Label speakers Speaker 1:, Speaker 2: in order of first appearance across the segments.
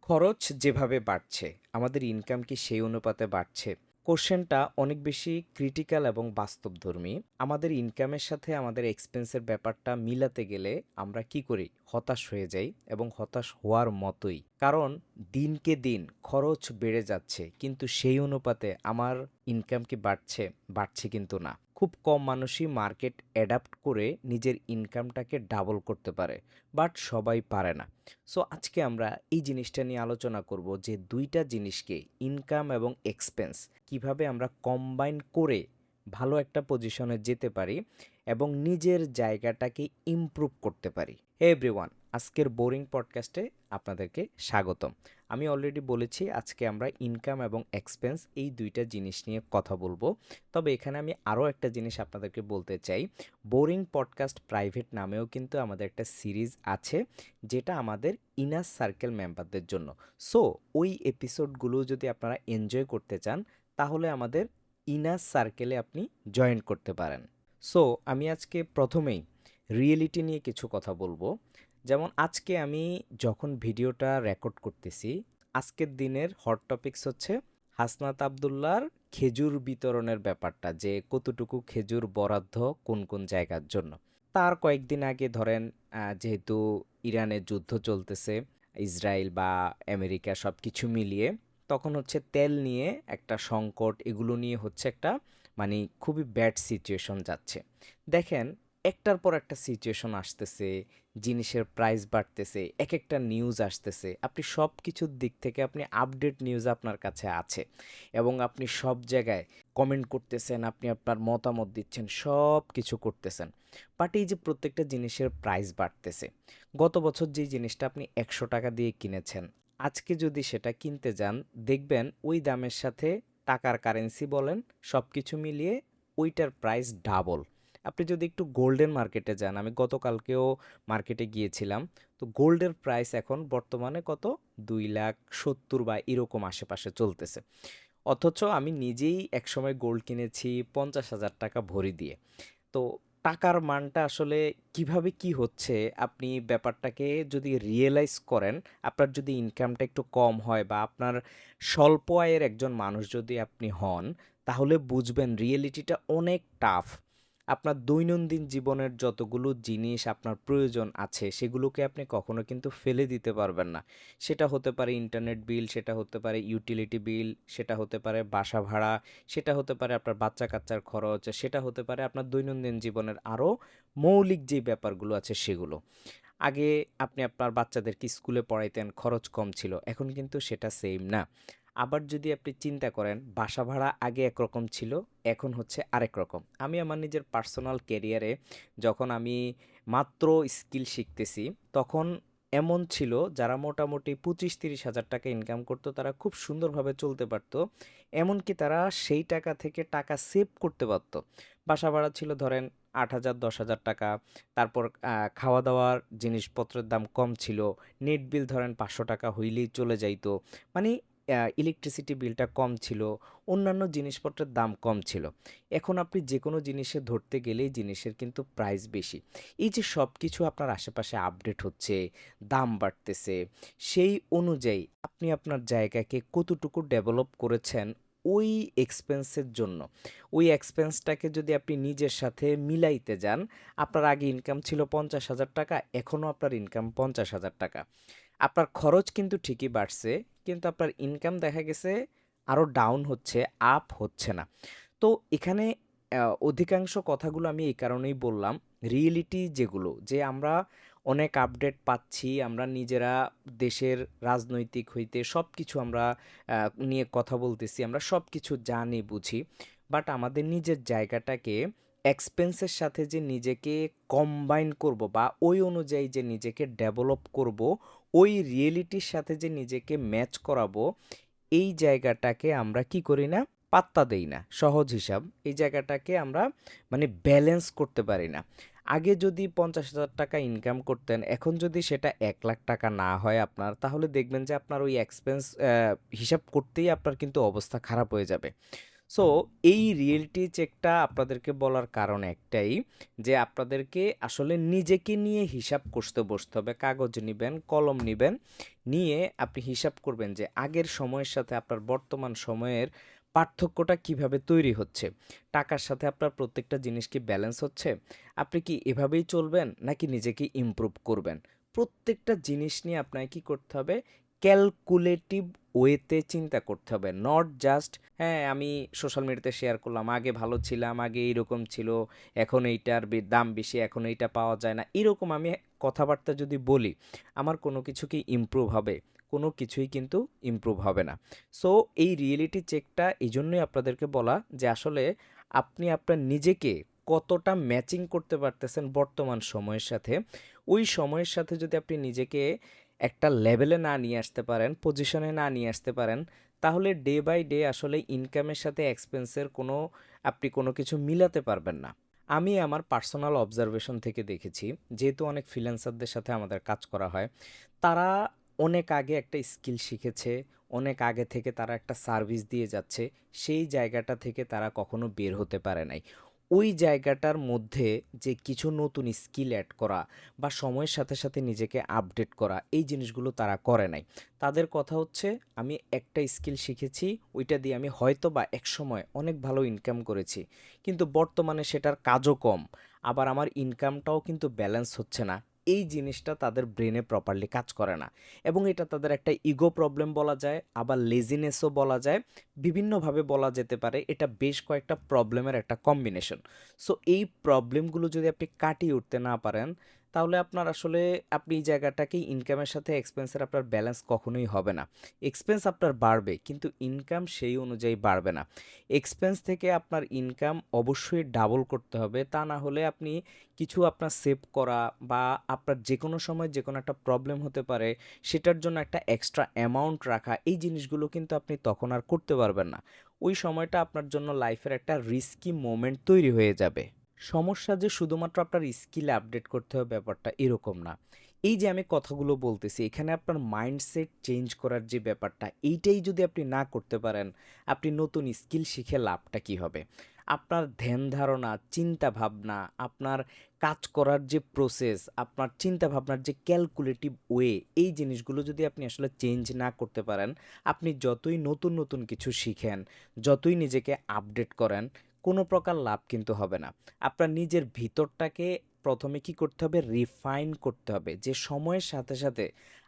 Speaker 1: খরচ যেভাবে বাড়ছে, আমাদের ইনকাম কি সেই অনুপাতে বাড়ছে? কোশ্চেনটা অনেক বেশি ক্রিটিক্যাল এবং বাস্তবধর্মী। আমাদের ইনকামের সাথে আমাদের এক্সপেন্সের ব্যাপারটা মিলাতে গেলে আমরা কি করি? হতাশ হয়ে যাই এবং হতাশ হওয়ার মতোই। কারণ দিনকে দিন খরচ বেড়ে যাচ্ছে, কিন্তু সেই অনুপাতে আমার ইনকাম কি বাড়ছে? বাড়ছে কিন্তু না। খুব কম মানুষই মার্কেট অ্যাডাপ্ট করে নিজের ইনকামটাকে ডাবল করতে পারে, বাট সবাই পারে না। সো আজকে আমরা এই জিনিসটা নিয়ে আলোচনা করব যে দুইটা জিনিসকে, ইনকাম এবং এক্সপেন্স, কিভাবে আমরা কম্বাইন করে ভালো একটা পজিশনে যেতে পারি এবং নিজের জায়গাটাকে ইমপ্রুভ করতে পারি। হে এভরিওয়ান, আজকের বোরিং পডকাস্টে আপনাদেরকে স্বাগতম। আমি অলরেডি বলেছি আজকে আমরা ইনকাম এবং এক্সপেন্স এই দুইটা জিনিস নিয়ে কথা বলবো। তবে এখানে আমি আরও একটা জিনিস আপনাদেরকে বলতে চাই। বোরিং পডকাস্ট প্রাইভেট নামেও কিন্তু আমাদের একটা সিরিজ আছে, যেটা আমাদের ইনার সার্কেল মেম্বারদের জন্য। সো ওই এপিসোডগুলো যদি আপনারা এনজয় করতে চান, তাহলে আমাদের ইনার সার্কেলে আপনি জয়েন করতে পারেন। সো আমি আজকে প্রথমেই রিয়েলিটি নিয়ে কিছু কথা বলবো। যেমন আজকে আমি যখন ভিডিওটা রেকর্ড করতেছি, আজকের দিনের হট টপিকস হচ্ছে হাসনাত আবদুল্লাহর খেজুর বিতরণের ব্যাপারটা, যে কতটুকু খেজুর বরাদ্দ কোন কোন জায়গার জন্য। তার কয়েকদিন আগে ধরেন, যেহেতু ইরানের যুদ্ধ চলতেছে, ইসরায়েল বা আমেরিকা সব কিছু মিলিয়ে, তখন হচ্ছে তেল নিয়ে একটা সংকট, এগুলো নিয়ে হচ্ছে একটা মানে খুবই ব্যাড সিচুয়েশন যাচ্ছে। দেখেন, একটার পর একটা সিচুয়েশন আসতেছে, জিনিসের প্রাইস বাড়তেছে, এক একটা নিউজ আসতেছে, আপনি সব কিছুর দিক থেকে আপনি আপডেট নিউজ আপনার কাছে আছে এবং আপনি সব জায়গায় কমেন্ট করতেছেন, আপনি আপনার মতামত দিচ্ছেন, সব কিছু করতেছেন। বাট এই যে প্রত্যেকটা জিনিসের প্রাইস বাড়তেছে, গত বছর যে জিনিসটা আপনি 100 টাকা দিয়ে কিনেছেন, আজকে যদি সেটা কিনতে যান, দেখবেন ওই দামের সাথে টাকার কারেন্সি বলেন, সব কিছু মিলিয়ে ওইটার প্রাইস ডাবল। আপনি যদি একটু গোল্ডেন মার্কেটে যান, আমি গতকালকেও মার্কেটে গিয়েছিলাম, তো গোল্ডের প্রাইস এখন বর্তমানে কত, 2,70,000 বা এরকম আশেপাশে চলতেছে। অথচ আমি নিজেই একসময় গোল্ড কিনেছি 50,000 টাকা ভরি দিয়ে। তো টাকার মানটা আসলে কিভাবে কি হচ্ছে, আপনি ব্যাপারটাকে যদি রিয়েলাইজ করেন, আপনার যদি ইনকামটা একটু কম হয় বা আপনার স্বল্প আয়ের একজন মানুষ যদি আপনি হন, তাহলে বুঝবেন রিয়েলিটিটা অনেক টাফ। আপনার দৈনন্দিন জীবনের যতগুলো জিনিস আপনার প্রয়োজন আছে, সেগুলোকে আপনি কখনো কিন্তু ফেলে দিতে পারবেন না। সেটা হতে পারে ইন্টারনেট বিল, সেটা হতে পারে ইউটিলিটি বিল, সেটা হতে পারে বাসা ভাড়া, সেটা হতে পারে আপনার বাচ্চা কাচ্চার খরচ, সেটা হতে পারে আপনার দৈনন্দিন জীবনের আরও মৌলিক যে ব্যাপারগুলো আছে সেগুলো। আগে আপনি আপনার বাচ্চাদেরকে স্কুলে পড়াইতেন, খরচ কম ছিল, এখন কিন্তু সেটা সেম না। আবার যদি আপনি চিন্তা করেন, বাসা ভাড়া আগে একরকম ছিল, এখন হচ্ছে আরেক রকম। আমি আমার নিজের পার্সোনাল ক্যারিয়ারে, যখন আমি মাত্র স্কিল শিখতেছি, তখন এমন ছিল যারা মোটামুটি 25-30 হাজার টাকা ইনকাম করতো, তারা খুব সুন্দরভাবে চলতে পারতো। এমনকি তারা সেই টাকা থেকে টাকা সেভ করতে পারতো। বাসা ভাড়া ছিল ধরেন 8,000-10,000 টাকা। তারপর খাওয়া দাওয়ার জিনিসপত্রের দাম কম ছিল। নেট বিল ধরেন 500 টাকা হইলেই চলে যাইতো। মানে ইলেকট্রিসিটি বিলটা কম ছিল। অন্যান্য জিনিসপত্রের দাম কম ছিল। এখন আপনি যেকোনো জিনিসে ধরতে গেলেই জিনিসের কিন্তু প্রাইস বেশি। এই যে সব কিছু আপনার আশেপাশে আপডেট হচ্ছে, দাম বাড়তেছে, সেই অনুযায়ী আপনি আপনার জায়গাকে কতটুকু ডেভেলপ করেছেন ওই এক্সপেন্সের জন্য। ওই এক্সপেন্সটাকে যদি আপনি নিজের সাথে মিলাইতে যান, আপনার আগে ইনকাম ছিল 50,000 টাকা, এখনও আপনার ইনকাম 50,000 টাকা। আপনার খরচ কিন্তু ঠিকই বাড়ছে, কিন্তু আপনার ইনকাম দেখা গেছে আরও ডাউন হচ্ছে, আপ হচ্ছে না। তো এখানে অধিকাংশ কথাগুলো আমি এই কারণেই বললাম, রিয়েলিটি যেগুলো, যে আমরা অনেক আপডেট পাচ্ছি, আমরা নিজেরা দেশের রাজনৈতিক হইতে সব কিছু আমরা নিয়ে কথা বলতেছি, আমরা সব কিছু জানি বুঝি, বাট আমাদের নিজের জায়গাটাকে এক্সপেন্সের সাথে যে নিজেকে কম্বাইন করব বা ওই অনুযায়ী যে নিজেকে ডেভেলপ করব, ওই রিয়েলিটির সাথে যে নিজেকে ম্যাচ করাবো, এই জায়গাটাকে আমরা কি করি না, পাত্তা দেই না। সহজ হিসাব, এই জায়গাটাকে আমরা মানে ব্যালেন্স করতে পারি না। আগে যদি 50,000 টাকা ইনকাম করতেন, এখন যদি সেটা 1,00,000 টাকা না হয় আপনার, তাহলে দেখবেন যে আপনার ওই এক্সপেন্স হিসাব করতেই আপনার কিন্তু অবস্থা খারাপ হয়ে যাবে। সো এই রিয়েলিটি চেকটা আপনাদেরকে বলার কারণ একটাই যে আপনাদেরকে আসলে নিজেকে নিয়ে হিসাব করতে বসতে হবে। কাগজ নিবেন, কলম নিবেন, নিয়ে আপনি হিসাব করবেন যে আগের সময়ের সাথে আপনার বর্তমান সময়ের পার্থক্যটা কিভাবে তৈরি হচ্ছে। টাকার সাথে আপনার প্রত্যেকটা জিনিস কি ব্যালেন্স হচ্ছে? আপনি কি এভাবেই চলবেন নাকি নিজেকে ইমপ্রুভ করবেন? প্রত্যেকটা জিনিস নিয়ে আপনাকে কি করতে হবে? ক্যালকুলেটিভ ওয়েতে চিন্তা করতে হবে। নট জাস্ট হ্যাঁ, আমি সোশ্যাল মিডিয়াতে শেয়ার করলাম, আগে ভালো ছিলাম, আগে এইরকম ছিল, এখন এইটার দাম বেশি, এখন এইটা পাওয়া যায় না। এরকম আমি কথাবার্তা যদি বলি, আমার কোনো কিছু কি ইমপ্রুভ হবে? কোনো কিছুই কিন্তু ইমপ্রুভ হবে না। সো এই রিয়েলিটি চেকটা এজন্যই আপনাদেরকে বলা যে আসলে আপনি আপনার নিজেকে কতটা ম্যাচিং করতে পারতেছেন বর্তমান সময়ের সাথে। ওই সময়ের সাথে যদি আপনি নিজেকে একটা লেভেলে না নিয়ে আসতে পারেন, পজিশনে না নিয়ে আসতে পারেন, তাহলে ডে বাই ডে আসলে ইনকামের সাথে এক্সপেন্সের আপনি কোনো কিছু মিলাতে পারবেন না। আমি আমার পার্সোনাল অবজারভেশন থেকে দেখেছি, যেহেতু অনেক ফ্রিল্যান্সারদের সাথে আমাদের কাজ করা হয়, তারা অনেক আগে একটা স্কিল শিখেছে, অনেক আগে থেকে তারা একটা সার্ভিস দিয়ে যাচ্ছে, সেই জায়গাটা থেকে তারা কখনো বের হতে পারে নাই। ওই জায়গাটার মধ্যে যে কিছু নতুন স্কিল অ্যাড করা বা সময়ের সাথে সাথে নিজেকে আপডেট করা, এই জিনিসগুলো তারা করে নাই। তাদের কথা হচ্ছে, আমি একটা স্কিল শিখেছি, ওইটা দিয়ে আমি হয়তো বা একসময় অনেক ভালো ইনকাম করেছি, কিন্তু বর্তমানে সেটার কাজও কম, আবার আমার ইনকামটাও কিন্তু ব্যালেন্স হচ্ছে না। এই জিনিসটা তাদের ব্রেনে প্রপারলি কাজ করে না, এবং এটা তাদের একটা ইগো প্রবলেম বলা যায়, আবার লেজিনেসও বলা যায়, বিভিন্নভাবে বলা যেতে পারে। এটা বেশ কয়েকটা প্রবলেমের একটা কম্বিনেশন। সো এই প্রবলেমগুলো যদি আপনি কাটিয়ে উঠতে না পারেন, তাহলে আপনার আসলে আপনি এই জায়গাটাকেই ইনকামের সাথে এক্সপেন্সের আপনার ব্যালেন্স কখনোই হবে না। এক্সপেন্স আপনার বাড়বে কিন্তু ইনকাম সেই অনুযায়ী বাড়বে না। এক্সপেন্স থেকে আপনার ইনকাম অবশ্যই ডাবল করতে হবে, তা না হলে আপনি কিছু আপনার সেভ করা বা আপনার যে কোনো সময় যে কোনো একটা প্রবলেম হতে পারে, সেটার জন্য একটা এক্সট্রা অ্যামাউন্ট রাখা, এই জিনিসগুলো কিন্তু আপনি তখন আর করতে পারবেন না। ওই সময়টা আপনার জন্য লাইফের একটা রিস্কি মোমেন্ট তৈরি হয়ে যাবে। সমস্যা যে শুধুমাত্র আপনার স্কিল আপডেট করতে হবে ব্যাপারটা এরকম না। এই যে আমি কথাগুলো বলতেছি, এখানে আপনার মাইন্ডসেট চেঞ্জ করার যে ব্যাপারটা, এইটাই যদি আপনি না করতে পারেন, আপনি নতুন স্কিল শিখে লাভটা কী হবে? আপনার ধ্যান ধারণা, চিন্তা ভাবনা, আপনার কাজ করার যে প্রসেস, আপনার চিন্তা ভাবনার যে ক্যালকুলেটিভ ওয়ে, এই জিনিসগুলো যদি আপনি আসলে চেঞ্জ না করতে পারেন, আপনি যতই নতুন নতুন কিছু শিখেন, যতই নিজেকে আপডেট করেন, কোনো প্রকার লাভ কিন্তু হবে না। আপনার নিজের ভিতরটাকে প্রথমে কি করতে হবে? রিফাইন করতে হবে যে সময়ের সাথে সাথে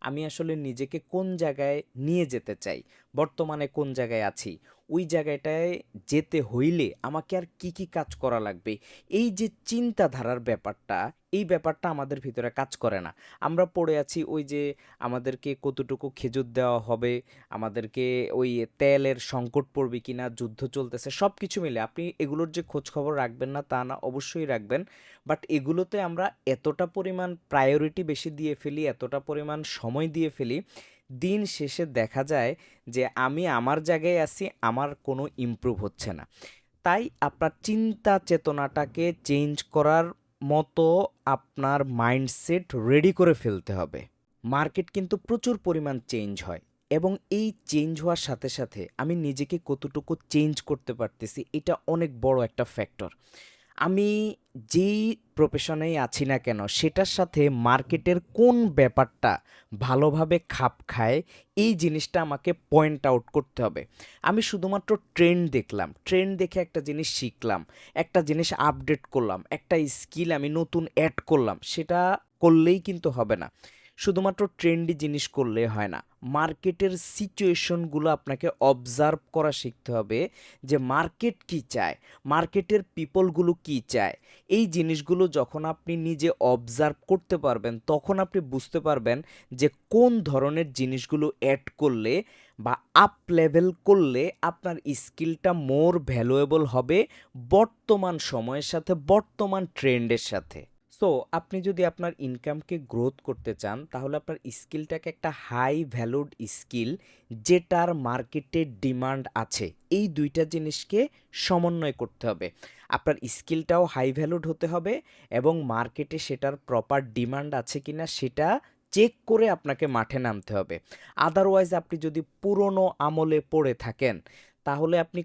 Speaker 1: আমি আসলে নিজেকে কোন জায়গায় নিয়ে যেতে চাই, বর্তমানে কোন জায়গায় আছি, ওই জায়গাটায় যেতে হইলে আমাকে আর কি কি কাজ করা লাগবে। এই যে চিন্তাধারার ব্যাপারটা, এই ব্যাপারটা আমাদের ভিতরে কাজ করে না। আমরা পড়ে আছি ওই যে আমাদেরকে কতটুকু খেজুর দেওয়া হবে, আমাদেরকে ওই তেলের সংকট পড়বে কিনা, যুদ্ধ চলতেছে, সব কিছু মিলে আপনি এগুলোর যে খোঁজ খবর রাখবেন না তা না, অবশ্যই রাখবেন। বাট এগুলোতে আমরা এতটা পরিমাণ প্রায়োরিটি বেশি দিয়ে ফেলি, এতটা পরিমাণ সময় দিয়ে ফেলি, দিন শেষে দেখা যায় যে আমি আমার জায়গায় আছি, আমার কোনো ইমপ্রুভ হচ্ছে না। তাই আপনার চিন্তা চেতনাটাকে চেঞ্জ করার মতো আপনার মাইন্ডসেট রেডি করে ফেলতে হবে। মার্কেট কিন্তু প্রচুর পরিমাণ চেঞ্জ হয়, এবং এই চেঞ্জ হওয়ার সাথে সাথে আমি নিজেকে কতটুকু চেঞ্জ করতে পারতেছি, এটা অনেক বড় একটা ফ্যাক্টর। আমি যেই প্রফেশনেই আছি না কেন, সেটার সাথে মার্কেটের কোন ব্যাপারটা ভালোভাবে খাপ খায়, এই জিনিসটা আমাকে পয়েন্ট আউট করতে হবে। আমি শুধুমাত্র ট্রেন্ড দেখলাম, ট্রেন্ড দেখে একটা জিনিস শিখলাম, একটা জিনিস আপডেট করলাম, একটা স্কিল আমি নতুন অ্যাড করলাম, সেটা করলেই কিন্তু হবে না। শুধুমাত্র ট্রেন্ডি জিনিস করলে হয় না। মার্কেটের সিচুয়েশনগুলো আপনাকে অবজার্ভ করা শিখতে হবে, যে মার্কেট কী চায়, মার্কেটের পিপলগুলো কী চায়। এই জিনিসগুলো যখন আপনি নিজে অবজার্ভ করতে পারবেন, তখন আপনি বুঝতে পারবেন যে কোন ধরনের জিনিসগুলো অ্যাড করলে বা আপ লেভেল করলে আপনার স্কিলটা মোর ভ্যালুয়েবল হবে বর্তমান সময়ের সাথে, বর্তমান ট্রেন্ডের সাথে। সো আপনি যদি আপনার ইনকামকে গ্রোথ করতে চান, তাহলে আপনার স্কিলটাকে একটা হাই ভ্যালুড স্কিল, যেটার মার্কেটে ডিমান্ড আছে, এই দুইটা জিনিসকে সমন্বয় করতে হবে। আপনার স্কিলটাও হাই ভ্যালুড হতে হবে, এবং মার্কেটে সেটার প্রপার ডিমান্ড আছে কিনা সেটা চেক করে আপনাকে মাঠে নামতে হবে। আদারওয়াইজ আপনি যদি পুরনো আমলে পড়ে থাকেন, তাহলে আপনি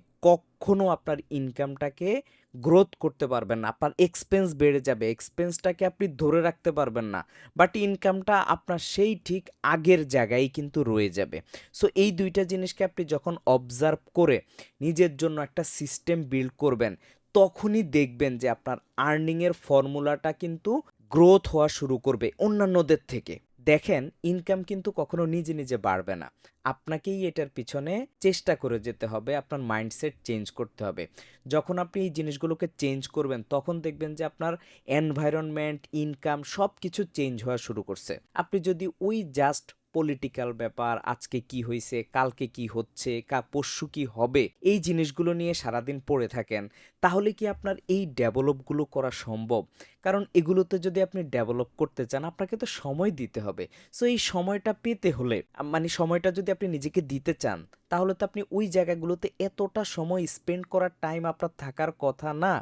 Speaker 1: কখনো আপনার ইনকামটাকে গ্রোথ করতে পারবেন না। আপনার এক্সপেন্স বেড়ে যাবে। এক্সপেন্সটাকে আপনি ধরে রাখতে পারবেন না। বাট ইনকামটা আপনার সেই ঠিক আগের জায়গায় কিন্তু রয়ে যাবে। সো এই ২ টা জিনিসকে আপনি যখন অবজার্ভ করে নিজের জন্য একটা সিস্টেম বিল্ড করবেন, তখনই দেখবেন যে আপনার আর্নিংয়ের ফর্মুলাটা কিন্তু গ্রোথ হওয়া শুরু করবে অন্যান্যদের থেকে। দেখেন, ইনকাম কিন্তু কখনো নিজে, নিজে বাড়বে না। আপনাকেই এটার পিছনে চেষ্টা করে যেতে হবে, আপনার মাইন্ডসেট চেঞ্জ করতে হবে। যখন আপনি এই জিনিসগুলোকে চেঞ্জ করবেন, তখন দেখবেন যে আপনার এনভায়রনমেন্ট, ইনকাম সবকিছু চেঞ্জ হওয়া শুরু করছে। আপনি যদি ওই জাস্ট পলিটিক্যাল ব্যাপার, আজকে কি হইছে, কালকে কি হচ্ছে, পরশু কি হবে, এই জিনিসগুলো নিয়ে সারাদিন পড়ে থাকেন, তাহলে কি আপনার এই ডেভেলপগুলো করা সম্ভব? কারণ এগুলোতে যদি আপনি ডেভেলপ করতে চান, আপনাকে তো সময় দিতে হবে। সো এই সময়টা পেতে হলে মানে সময়টা যদি আপনি নিজেকে দিতে চান, তাহলে তো আপনি ওই জায়গাগুলোতে এতটা সময় স্পেন্ড করার টাইম আপনার থাকার কথা না।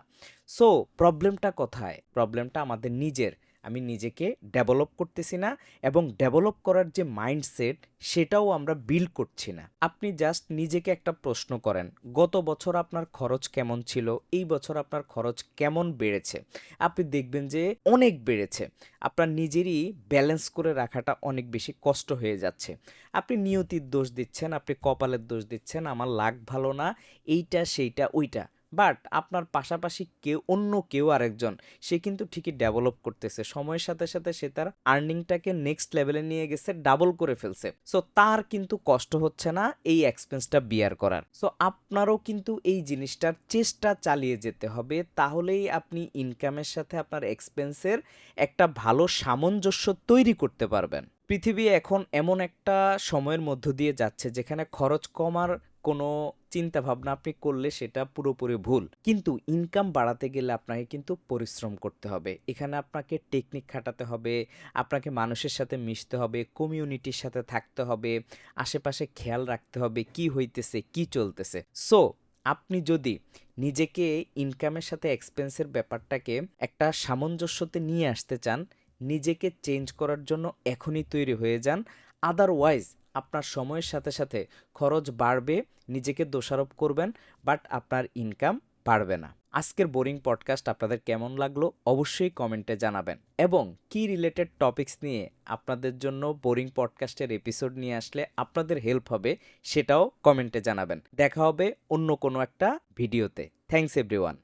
Speaker 1: সো প্রবলেমটা কোথায়? প্রবলেমটা আমাদের নিজের। আমি নিজেকে ডেভেলপ করতেছি না এবং ডেভেলপ করার যে মাইন্ডসেট, সেটাও আমরা বিল্ড করছি না। আপনি জাস্ট নিজেকে একটা প্রশ্ন করেন, গত বছর আপনার খরচ কেমন ছিল, এই বছর আপনার খরচ কেমন বেড়েছে? আপনি দেখবেন যে অনেক বেড়েছে। আপনার নিজেরই ব্যালেন্স করে রাখাটা অনেক বেশি কষ্ট হয়ে যাচ্ছে। আপনি নিয়তির দোষ দিচ্ছেন, আপনি কপালের দোষ দিচ্ছেন, আমার লাক ভালো না, এইটা সেইটা ওইটা। বাট আপনার পাশাপাশি অন্য কেউ আরেকজন, সে কিন্তু ঠিকই ডেভেলপ করতেছে। সময়ের সাথে সাথে সে তার আর্নিংটাকে নেক্সট লেভেলে নিয়ে গেছে, ডাবল করে ফেলছে। সো তার কিন্তু কষ্ট হচ্ছে না এই এক্সপেন্সটা বিয়ার করার। সো আপনারও কিন্তু এই জিনিসটার চেষ্টা চালিয়ে যেতে হবে, তাহলেই আপনি ইনকামের সাথে আপনার এক্সপেন্সের একটা ভালো সামঞ্জস্য তৈরি করতে পারবেন। পৃথিবী এখন এমন একটা সময়ের মধ্য দিয়ে যাচ্ছে যেখানে খরচ কমার কোনো চিন্তা ভাবনা আপনি করলে সেটা পুরোপুরি ভুল। কিন্তু ইনকাম বাড়াতে গেলে আপনাকে কিন্তু পরিশ্রম করতে হবে। এখানে আপনাকে টেকনিক খাটাতে হবে, আপনাকে মানুষের সাথে মিশতে হবে, কমিউনিটির সাথে থাকতে হবে, আশেপাশে খেয়াল রাখতে হবে কি হইতেছে, কি চলতেছে। সো আপনি যদি নিজেকে ইনকামের সাথে এক্সপেন্সের ব্যাপারটাকে একটা সামঞ্জস্যতে নিয়ে আসতে চান, নিজেকে চেঞ্জ করার জন্য এখনই তৈরি হয়ে যান। আদারওয়াইজ আপনার সময়ের সাথে সাথে খরচ বাড়বে, নিজেকে দোষারোপ করবেন, বাট আপনার ইনকাম বাড়বে না। আজকের বোরিং পডকাস্ট আপনাদের কেমন লাগলো অবশ্যই কমেন্টে জানাবেন, এবং কি রিলেটেড টপিকস নিয়ে আপনাদের জন্য বোরিং পডকাস্টের এপিসোড নিয়ে আসলে আপনাদের হেল্প হবে সেটাও কমেন্টে জানাবেন। দেখা হবে অন্য কোনো একটা ভিডিওতে। Thanks everyone.